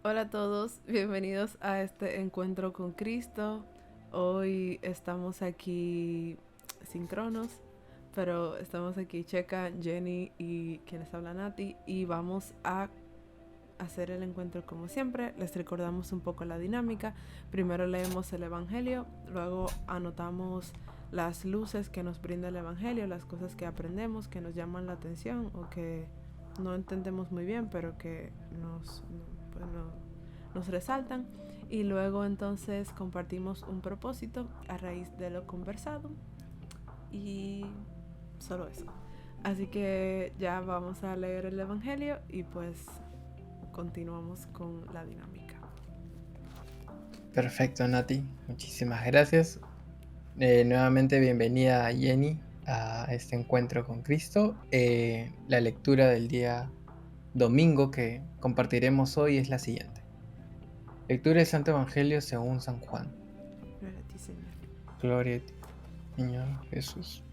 Hola a todos, bienvenidos a este encuentro con Cristo. Hoy estamos aquí sincronos, pero estamos aquí Checa, Jenny y quienes hablan Nati y vamos a hacer el encuentro como siempre. Les recordamos un poco la dinámica. Primero leemos el Evangelio, luego anotamos las luces que nos brinda el Evangelio, las cosas que aprendemos, que nos llaman la atención o que no entendemos muy bien, pero que nos resaltan. Y luego entonces compartimos un propósito a raíz de lo conversado. Y solo eso. Así que ya vamos a leer el Evangelio y pues continuamos con la dinámica. Perfecto, Nati. Muchísimas gracias. Nuevamente bienvenida Jenny a este encuentro con Cristo. La lectura del día domingo que compartiremos hoy es la siguiente. Lectura del Santo Evangelio según San Juan. Gloria a ti, Señor. Gloria a ti, Señor Jesús.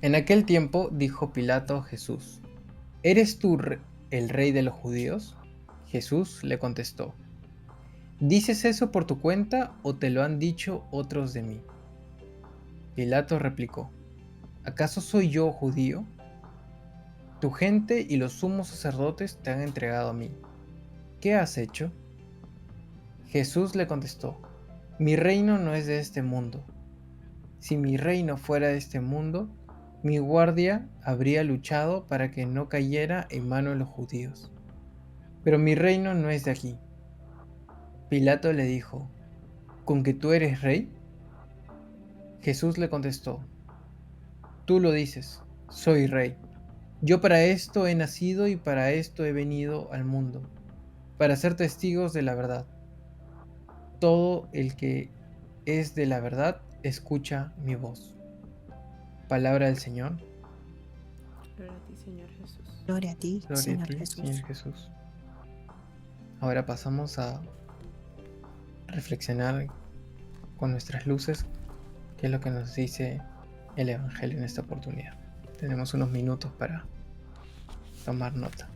En aquel tiempo dijo Pilato a Jesús: ¿Eres tú el rey de los judíos? Jesús le contestó: ¿Dices eso por tu cuenta o te lo han dicho otros de mí? Pilato replicó: ¿Acaso soy yo judío? Tu gente y los sumos sacerdotes te han entregado a mí. ¿Qué has hecho? Jesús le contestó: Mi reino no es de este mundo. Si mi reino fuera de este mundo, mi guardia habría luchado para que no cayera en manos de los judíos. Pero mi reino no es de aquí. Pilato le dijo: ¿Con que tú eres rey? Jesús le contestó: Tú lo dices, soy rey. Yo para esto he nacido y para esto he venido al mundo, para ser testigos de la verdad. Todo el que es de la verdad escucha mi voz. Palabra del Señor. Gloria a ti, Señor Jesús. Gloria a ti, Gloria a Señor ti, Señor Jesús. Jesús. Ahora pasamos a reflexionar con nuestras luces qué es lo que nos dice el Evangelio en esta oportunidad. Tenemos unos minutos para tomar nota.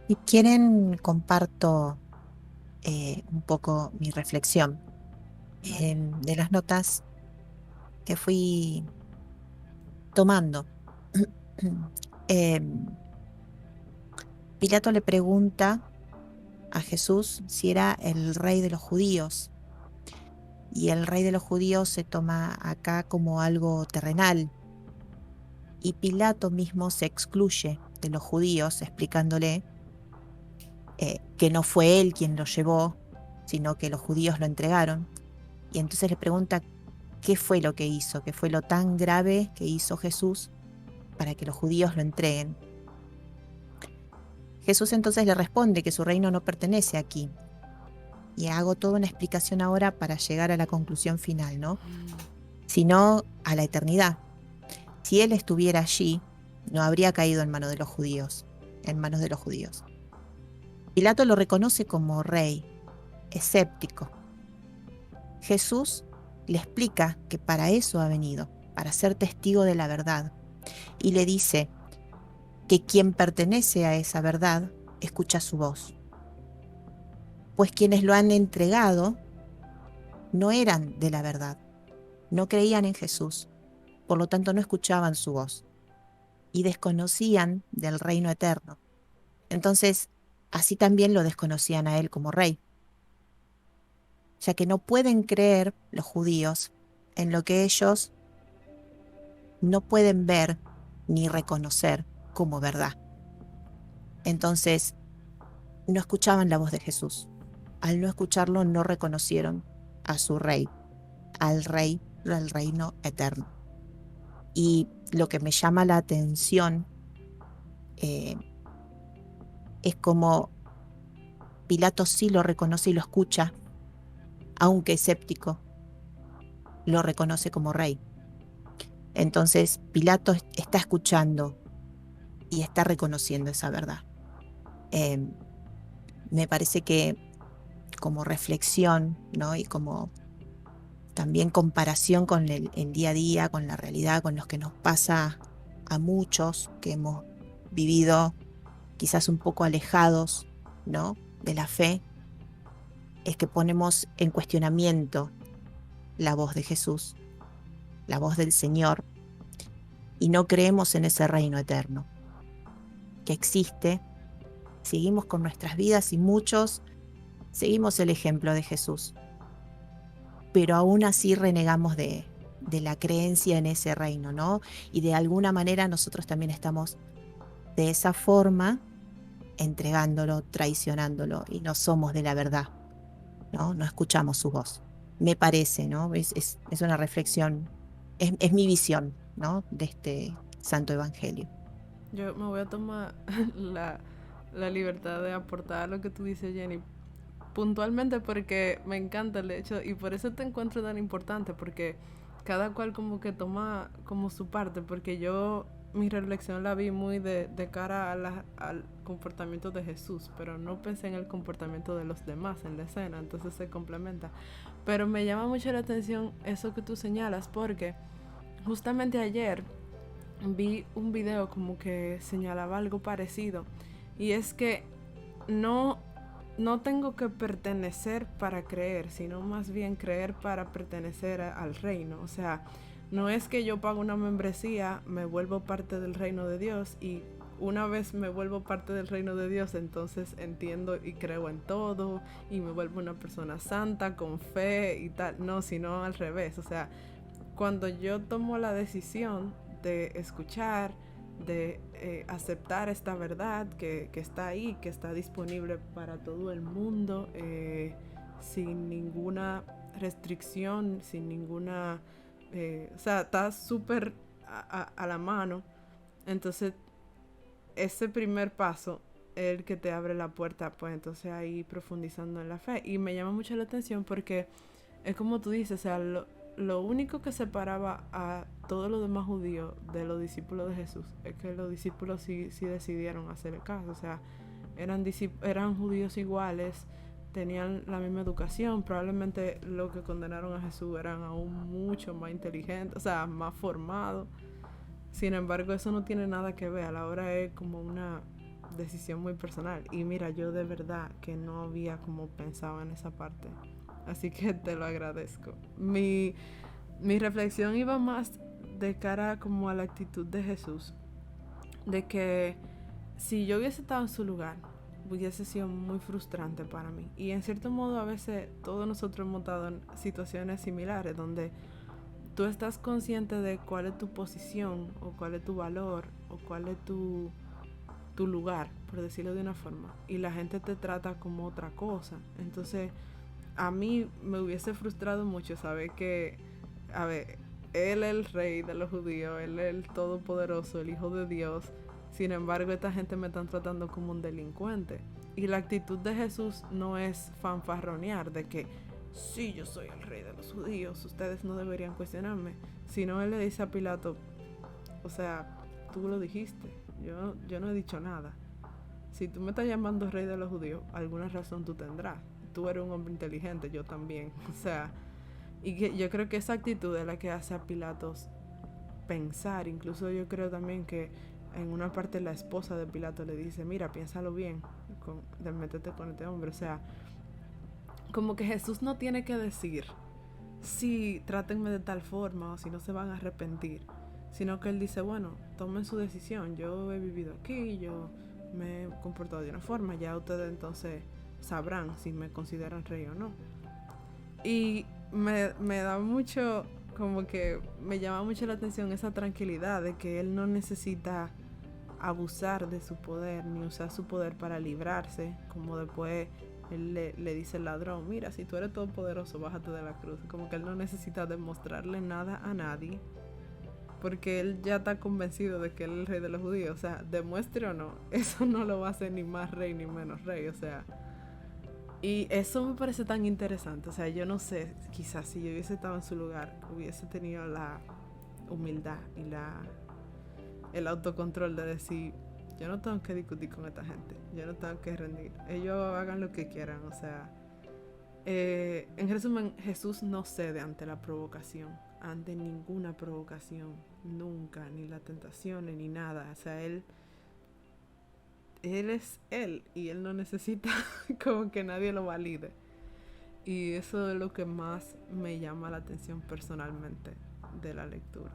Si quieren, comparto un poco mi reflexión Vale. de las notas que fui tomando. Em, Pilato le pregunta a Jesús si era el rey de los judíos, y el rey de los judíos se toma acá como algo terrenal, y Pilato mismo se excluye de los judíos, explicándole que no fue él quien lo llevó, sino que los judíos lo entregaron. Y entonces le pregunta qué fue lo que hizo, qué fue lo tan grave que hizo Jesús para que los judíos lo entreguen. Jesús entonces le responde que su reino no pertenece aquí. Y hago toda una explicación ahora para llegar a la conclusión final, ¿no? Sino a la eternidad. Si él estuviera allí, no habría caído en manos de los judíos, Pilato lo reconoce como rey, escéptico. Jesús le explica que para eso ha venido, para ser testigo de la verdad. Y le dice que quien pertenece a esa verdad escucha su voz. Pues quienes lo han entregado no eran de la verdad, no creían en Jesús, por lo tanto no escuchaban su voz y desconocían del reino eterno. Entonces, así también lo desconocían a él como rey, ya que no pueden creer los judíos en lo que ellos no pueden ver ni reconocer como verdad. Entonces, no escuchaban la voz de Jesús. Al no escucharlo, no reconocieron a su rey, al rey del reino eterno. Y lo que me llama la atención es como Pilato sí lo reconoce y lo escucha, aunque escéptico, lo reconoce como rey. Entonces Pilato está escuchando y está reconociendo esa verdad. Me parece que como reflexión, ¿no? Y como también comparación con el día a día, con la realidad, con lo que nos pasa a muchos que hemos vivido quizás un poco alejados, ¿no?, de la fe, es que ponemos en cuestionamiento la voz de Jesús, la voz del Señor, y no creemos en ese reino eterno que existe. Seguimos con nuestras vidas y muchos seguimos el ejemplo de Jesús, pero aún así renegamos de la creencia en ese reino, ¿no? Y de alguna manera nosotros también estamos de esa forma entregándolo, traicionándolo, y no somos de la verdad, ¿no? No escuchamos su voz. Me parece, ¿no? Es una reflexión, es mi visión, ¿no?, de este santo evangelio. Yo me voy a tomar la libertad de aportar lo que tú dices, Jenny, puntualmente porque me encanta el hecho, y por eso te encuentro tan importante, porque cada cual como que toma como su parte, porque mi reflexión la vi muy de cara al comportamiento de Jesús, pero no pensé en el comportamiento de los demás en la escena, entonces se complementa. Pero me llama mucho la atención eso que tú señalas, porque justamente ayer vi un video como que señalaba algo parecido, y es que no tengo que pertenecer para creer, sino más bien creer para pertenecer al reino. O sea, no es que yo pago una membresía, me vuelvo parte del reino de Dios, y una vez me vuelvo parte del reino de Dios, entonces entiendo y creo en todo y me vuelvo una persona santa con fe y tal. No, sino al revés. O sea, cuando yo tomo la decisión de escuchar, de aceptar esta verdad que está ahí, que está disponible para todo el mundo, sin ninguna restricción, sin ninguna... o sea, está súper a la mano. Entonces, ese primer paso es el que te abre la puerta, pues entonces ahí profundizando en la fe. Y me llama mucho la atención porque es como tú dices, o sea, lo único que separaba a todos los demás judíos de los discípulos de Jesús es que los discípulos sí decidieron hacerle caso. O sea, eran judíos iguales, tenían la misma educación. Probablemente los que condenaron a Jesús eran aún mucho más inteligentes, o sea, más formados. Sin embargo, eso no tiene nada que ver. A la hora es como una decisión muy personal. Y mira, yo de verdad que no había como pensado en esa parte, así que te lo agradezco. Mi reflexión iba más de cara como a la actitud de Jesús, de que si yo hubiese estado en su lugar, hubiese sido muy frustrante para mí. Y en cierto modo a veces todos nosotros hemos estado en situaciones similares donde tú estás consciente de cuál es tu posición o cuál es tu valor o cuál es tu tu lugar, por decirlo de una forma, y la gente te trata como otra cosa. Entonces, a mí me hubiese frustrado mucho saber que, a ver, él es el rey de los judíos, él es el todopoderoso, el hijo de Dios. Sin embargo, esta gente me están tratando como un delincuente. Y la actitud de Jesús no es fanfarronear de que sí, yo soy el rey de los judíos, ustedes no deberían cuestionarme. Sino él le dice a Pilato, o sea, tú lo dijiste, yo no he dicho nada. Si tú me estás llamando rey de los judíos, alguna razón tú tendrás. Tú eres un hombre inteligente, yo también. O sea, y que yo creo que esa actitud es la que hace a Pilatos pensar. Incluso yo creo también que en una parte la esposa de Pilato le dice, mira, piénsalo bien, de métete con este hombre. O sea, como que Jesús no tiene que decir, sí, trátenme de tal forma o si no se van a arrepentir, sino que él dice, bueno, tomen su decisión, yo he vivido aquí, yo me he comportado de una forma, ya ustedes entonces sabrán si me consideran rey o no. Y me da mucho, como que me llama mucho la atención esa tranquilidad de que él no necesita abusar de su poder ni usar su poder para librarse, como después él le dice al ladrón, mira, si tú eres todopoderoso, bájate de la cruz. Como que él no necesita demostrarle nada a nadie, porque él ya está convencido de que él es el rey de los judíos. O sea, demuestre o no, eso no lo va a hacer ni más rey ni menos rey. O sea, y eso me parece tan interesante. O sea, yo no sé, quizás si yo hubiese estado en su lugar, hubiese tenido la humildad y el autocontrol de decir, yo no tengo que discutir con esta gente, yo no tengo que rendir, ellos hagan lo que quieran. O sea, en resumen, Jesús no cede ante la provocación, ante ninguna provocación, nunca, ni las tentaciones, ni nada. O sea, él es él y él no necesita como que nadie lo valide. Y eso es lo que más me llama la atención personalmente de la lectura.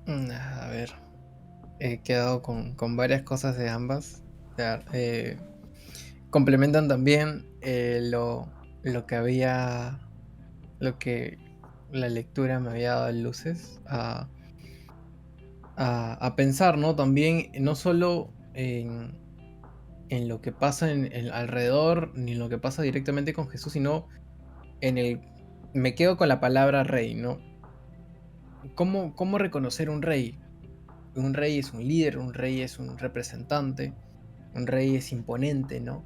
A ver, he quedado con varias cosas de ambas. O sea, complementan también lo que había, lo que la lectura me había dado luces a pensar, ¿no? También, no solo en lo que pasa en alrededor, ni en lo que pasa directamente con Jesús, sino en el... Me quedo con la palabra rey, ¿no? ¿Cómo reconocer un rey? Un rey es un líder, un rey es un representante, un rey es imponente, ¿no?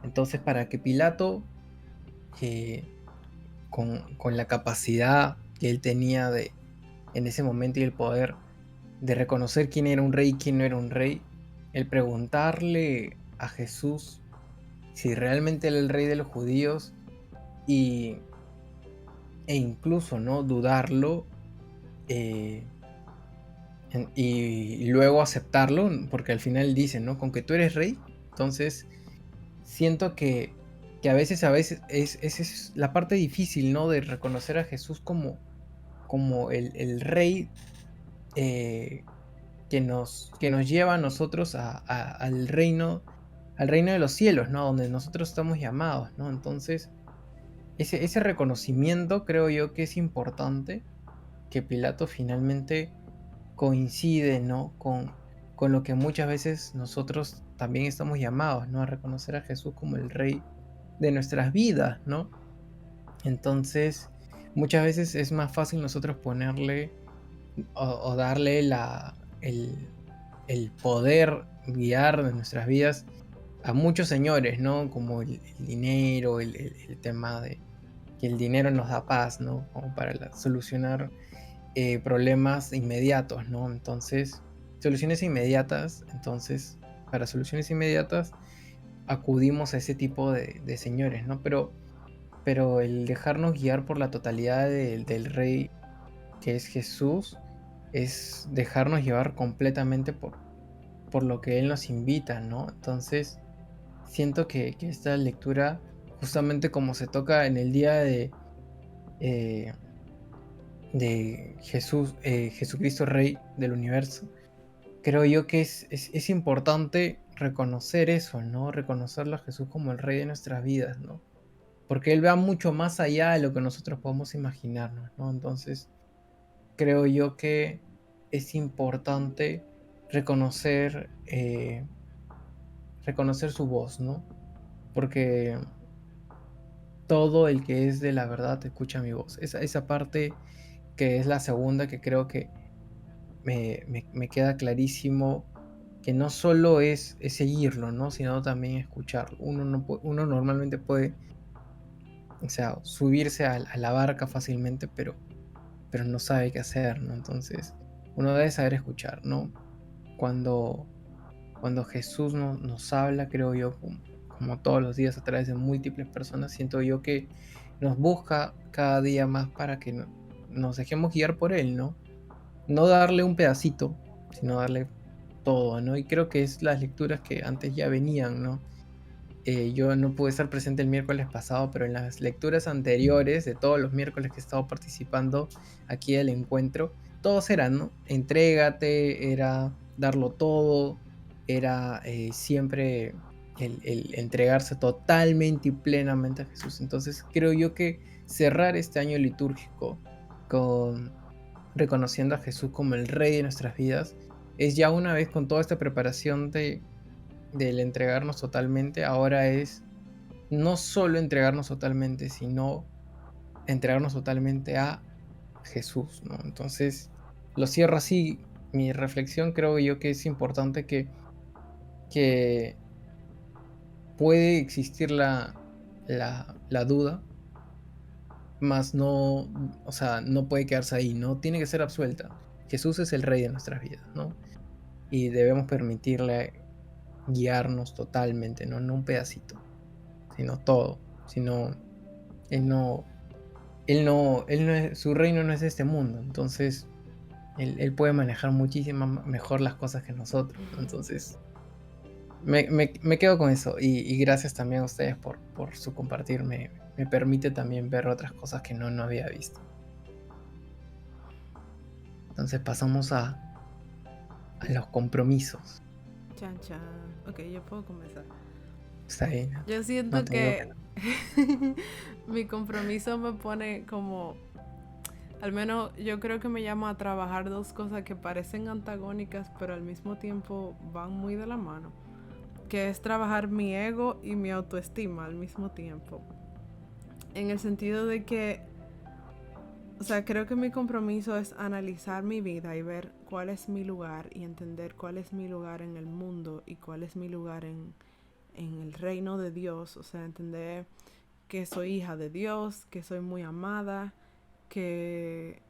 Entonces, para que Pilato, eh, con la capacidad que él tenía en ese momento y el poder de reconocer quién era un rey y quién no era un rey, el preguntarle a Jesús si realmente él era el rey de los judíos y, e incluso no dudarlo, eh, y luego aceptarlo, porque al final dice, ¿no? Con que tú eres rey. Entonces siento que a veces es la parte difícil, ¿no? De reconocer a Jesús como el rey, que nos lleva a nosotros al reino de los cielos, ¿no? Donde nosotros estamos llamados, ¿no? Entonces, ese reconocimiento creo yo que es importante, que Pilato finalmente coincide, ¿no? Con lo que muchas veces nosotros también estamos llamados, ¿no? A reconocer a Jesús como el rey de nuestras vidas, ¿no? Entonces, muchas veces es más fácil nosotros ponerle o darle el poder guiar de nuestras vidas a muchos señores, ¿no? Como el dinero, el tema de que el dinero nos da paz, ¿no? Como para solucionar problemas inmediatos, ¿no? Entonces, para soluciones inmediatas acudimos a ese tipo de señores, ¿no? Pero el dejarnos guiar por la totalidad del rey que es Jesús es dejarnos llevar completamente por lo que Él nos invita, ¿no? Entonces, siento que esta lectura, justamente como se toca en el día eh, de Jesús, Jesucristo Rey del universo, creo yo que es importante reconocer eso, ¿no? Reconocerlo a Jesús como el Rey de nuestras vidas, ¿no? porque Él va mucho más allá de lo que nosotros podemos imaginarnos, ¿no? Entonces, creo yo que es importante reconocer, reconocer su voz, ¿no? Porque todo el que es de la verdad escucha mi voz. Esa parte que es la segunda que creo que me queda clarísimo que no solo es seguirlo, ¿no? Sino también escucharlo. Uno normalmente puede, o sea, subirse a la barca fácilmente, pero no sabe qué hacer, ¿no? Entonces, uno debe saber escuchar, ¿no? Cuando, cuando Jesús nos habla, creo yo, como todos los días a través de múltiples personas, siento yo que nos busca cada día más para que nos dejemos guiar por Él, ¿no? No darle un pedacito, sino darle todo, ¿no? Y creo que es las lecturas que antes ya venían, ¿no? Yo no pude estar presente el miércoles pasado, pero en las lecturas anteriores de todos los miércoles que he estado participando aquí del encuentro, todos eran, ¿no? Entrégate, era darlo todo, era siempre el entregarse totalmente y plenamente a Jesús. Entonces creo yo que cerrar este año litúrgico con reconociendo a Jesús como el Rey de nuestras vidas, es ya una vez con toda esta preparación del entregarnos totalmente, ahora es no solo entregarnos totalmente, sino entregarnos totalmente a Jesús, ¿no? Entonces, lo cierro así. Mi reflexión creo yo que es importante que puede existir la duda, más no, o sea, no puede quedarse ahí, ¿no? Tiene que ser absuelta. Jesús es el Rey de nuestras vidas, ¿no? Y debemos permitirle guiarnos totalmente, ¿no? No un pedacito, sino todo. Sino, él no, su reino no es de este mundo, entonces él puede manejar muchísimo mejor las cosas que nosotros, ¿no? Entonces, me quedo con eso y gracias también a ustedes por su compartir, me permite también ver otras cosas que no había visto. Entonces pasamos a los compromisos. Chan, chan. Ok, yo puedo comenzar. Está bien. Yo siento No te digo que mi compromiso me pone como, al menos yo creo que me llama a trabajar dos cosas que parecen antagónicas, pero al mismo tiempo van muy de la mano, que es trabajar mi ego y mi autoestima al mismo tiempo. En el sentido de que, o sea, creo que mi compromiso es analizar mi vida y ver cuál es mi lugar y entender cuál es mi lugar en el mundo y cuál es mi lugar en el reino de Dios. O sea, entender que soy hija de Dios, que soy muy amada, que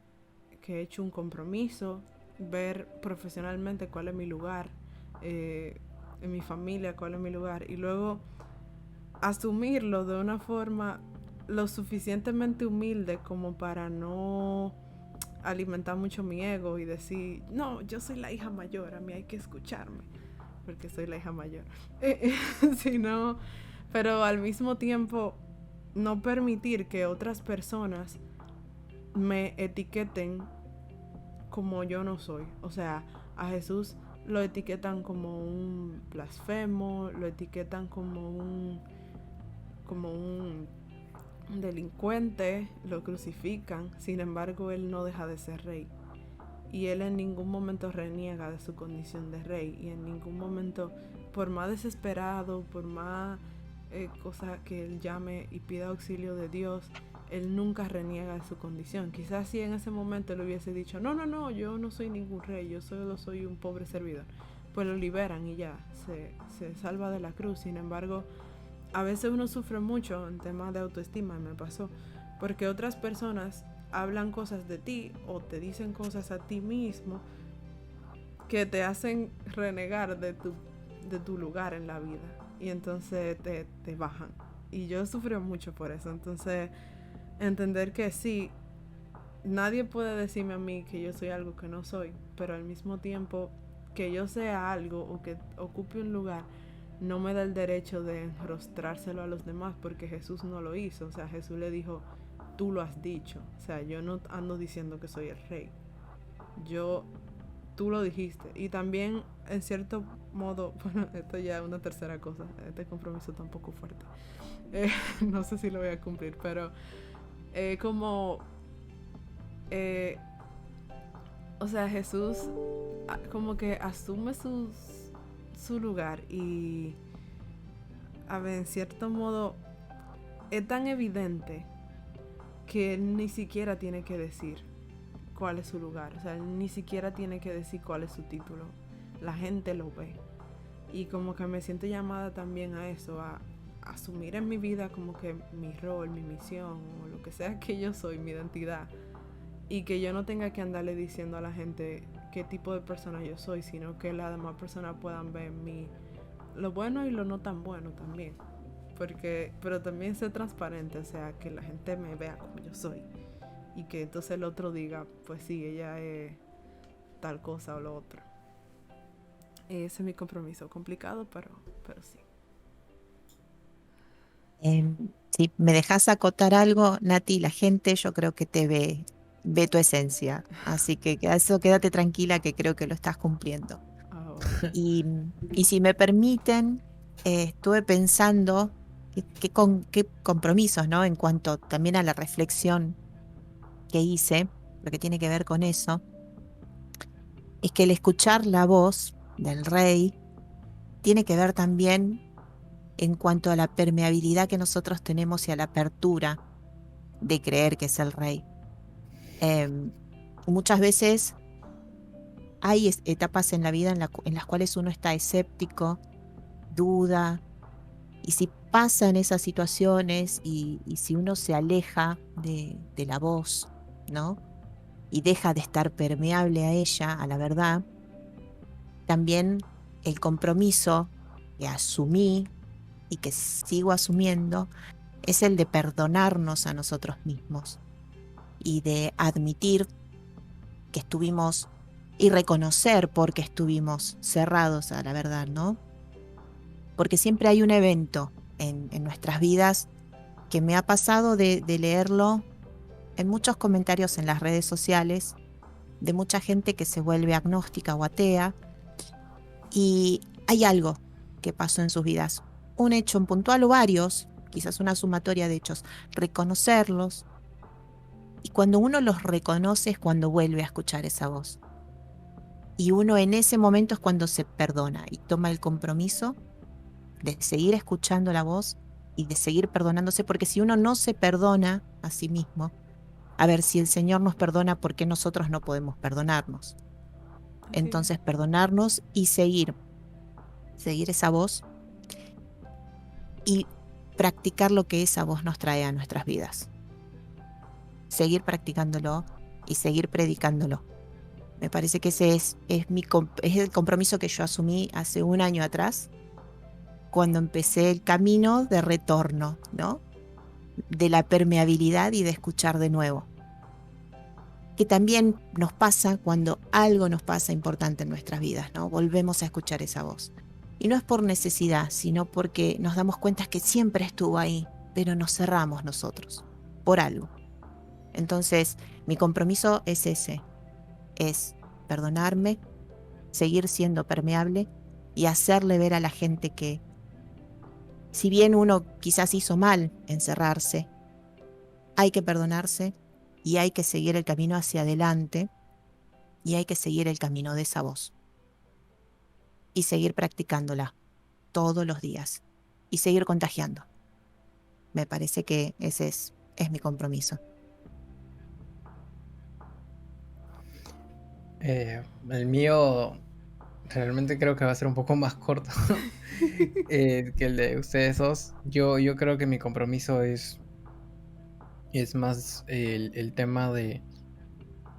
he hecho un compromiso, ver profesionalmente cuál es mi lugar, en mi familia cuál es mi lugar, y luego asumirlo de una forma lo suficientemente humilde como para no alimentar mucho mi ego y decir, no, yo soy la hija mayor, a mí hay que escucharme, porque soy la hija mayor. Sino, pero al mismo tiempo no permitir que otras personas me etiqueten como yo no soy. O sea, a Jesús lo etiquetan como un blasfemo, lo etiquetan como un delincuente, lo crucifican. Sin embargo, él no deja de ser rey. Y él en ningún momento reniega de su condición de rey. Y en ningún momento, por más desesperado, por más cosa que él llame y pida auxilio de Dios, él nunca reniega de su condición. Quizás si en ese momento le hubiese dicho, no, yo no soy ningún rey, yo solo soy un pobre servidor, pues lo liberan y ya, se salva de la cruz. Sin embargo, a veces uno sufre mucho en temas de autoestima, me pasó, porque otras personas hablan cosas de ti o te dicen cosas a ti mismo que te hacen renegar de tu lugar en la vida, y entonces te bajan. Y yo sufrí mucho por eso. Entonces, entender que sí, nadie puede decirme a mí que yo soy algo que no soy, pero al mismo tiempo que yo sea algo o que ocupe un lugar no me da el derecho de enrostrárselo a los demás, porque Jesús no lo hizo. O sea, Jesús le dijo, tú lo has dicho. O sea, yo no ando diciendo que soy el rey. Yo tú lo dijiste. Y también, en cierto modo, bueno, esto ya es una tercera cosa, este compromiso está un poco fuerte. No sé si lo voy a cumplir, pero como, eh, o sea, Jesús como que asume su lugar y, a ver, en cierto modo, es tan evidente que él ni siquiera tiene que decir cuál es su lugar. O sea, él ni siquiera tiene que decir cuál es su título. La gente lo ve. Y como que me siento llamada también a eso, a asumir en mi vida como que mi rol, mi misión, o lo que sea que yo soy, mi identidad. Y que yo no tenga que andarle diciendo a la gente qué tipo de persona yo soy, sino que las demás personas puedan ver lo bueno y lo no tan bueno también. Pero también ser transparente, o sea, que la gente me vea como yo soy. Y que entonces el otro diga, pues sí, ella es tal cosa o lo otro. Ese es mi compromiso, complicado, pero sí. Si me dejas acotar algo, Nati, la gente yo creo que te ve tu esencia. Así que eso quédate tranquila que creo que lo estás cumpliendo. Vale. Y si me permiten, estuve pensando qué compromisos, ¿no? En cuanto también a la reflexión que hice, lo que tiene que ver con eso, es que el escuchar la voz del rey tiene que ver también en cuanto a la permeabilidad que nosotros tenemos y a la apertura de creer que es el rey. Muchas veces hay etapas en la vida en las cuales uno está escéptico, duda, y si pasan esas situaciones y si uno se aleja de la voz, ¿no? Y deja de estar permeable a ella, a la verdad, también el compromiso que asumí y que sigo asumiendo es el de perdonarnos a nosotros mismos y de admitir que estuvimos y reconocer por qué estuvimos cerrados a la verdad, ¿no? Porque siempre hay un evento en nuestras vidas que me ha pasado de leerlo en muchos comentarios en las redes sociales de mucha gente que se vuelve agnóstica o atea y hay algo que pasó en sus vidas, un hecho en puntual o varios, quizás una sumatoria de hechos, reconocerlos y cuando uno los reconoce es cuando vuelve a escuchar esa voz y uno en ese momento es cuando se perdona y toma el compromiso de seguir escuchando la voz y de seguir perdonándose, porque si uno no se perdona a sí mismo, a ver, si el Señor nos perdona, ¿por qué nosotros no podemos perdonarnos? Entonces, perdonarnos y seguir esa voz y practicar lo que esa voz nos trae a nuestras vidas. Seguir practicándolo y seguir predicándolo. Me parece que ese es el compromiso que yo asumí hace un año atrás, cuando empecé el camino de retorno, ¿no? De la permeabilidad y de escuchar de nuevo. Que también nos pasa cuando algo nos pasa importante en nuestras vidas, ¿no? Volvemos a escuchar esa voz. Y no es por necesidad, sino porque nos damos cuenta que siempre estuvo ahí, pero nos cerramos nosotros, por algo. Entonces, mi compromiso es ese, es perdonarme, seguir siendo permeable y hacerle ver a la gente que, si bien uno quizás hizo mal en cerrarse, hay que perdonarse y hay que seguir el camino hacia adelante y hay que seguir el camino de esa voz y seguir practicándola todos los días y seguir contagiando. Me parece que ese es mi compromiso. El mío realmente creo que va a ser un poco más corto que el de ustedes dos. Yo creo que mi compromiso es más el tema de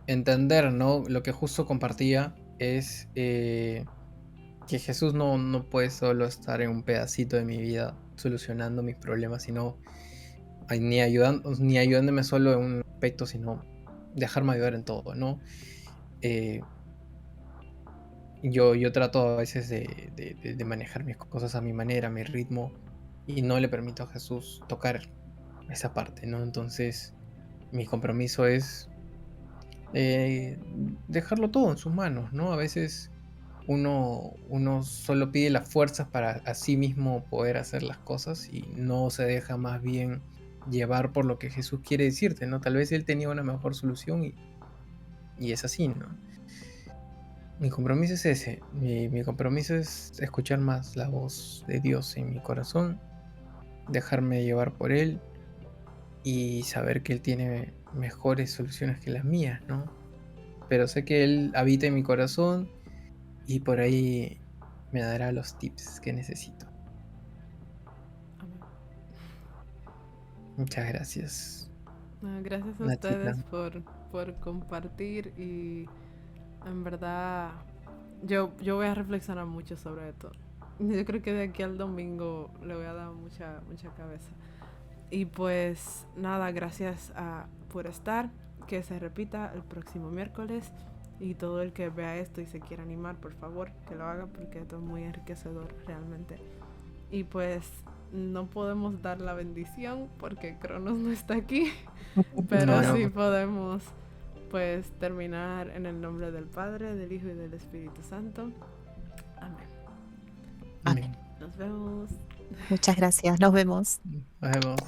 entender, ¿no? Lo que justo compartía es que Jesús no puede solo estar en un pedacito de mi vida solucionando mis problemas, sino ni ayudándome solo en un aspecto, sino dejarme ayudar en todo, ¿no? Yo trato a veces de manejar mis cosas a mi manera, a mi ritmo, y no le permito a Jesús tocar esa parte, ¿no? Entonces, mi compromiso es eh, dejarlo todo en sus manos, ¿no? A veces uno solo pide las fuerzas para a sí mismo poder hacer las cosas y no se deja más bien llevar por lo que Jesús quiere decirte, ¿no? Tal vez él tenía una mejor solución y es así, ¿no? Mi compromiso es ese, mi compromiso es escuchar más la voz de Dios en mi corazón, dejarme llevar por Él y saber que Él tiene mejores soluciones que las mías, ¿no? Pero sé que Él habita en mi corazón y por ahí me dará los tips que necesito. Amén. Muchas gracias, Gracias a Nachita. ustedes por compartir y en verdad yo voy a reflexionar mucho sobre esto. Yo creo que de aquí al domingo le voy a dar mucha cabeza. Y pues nada, gracias por estar. Que se repita el próximo miércoles. Y todo el que vea esto y se quiera animar, por favor, que lo haga porque esto es muy enriquecedor realmente. Y pues no podemos dar la bendición porque Cronos no está aquí, pero No, sí no. podemos pues terminar en el nombre del Padre, del Hijo y del Espíritu Santo. Amén. Amén. Nos vemos. Muchas gracias. Nos vemos. Nos vemos.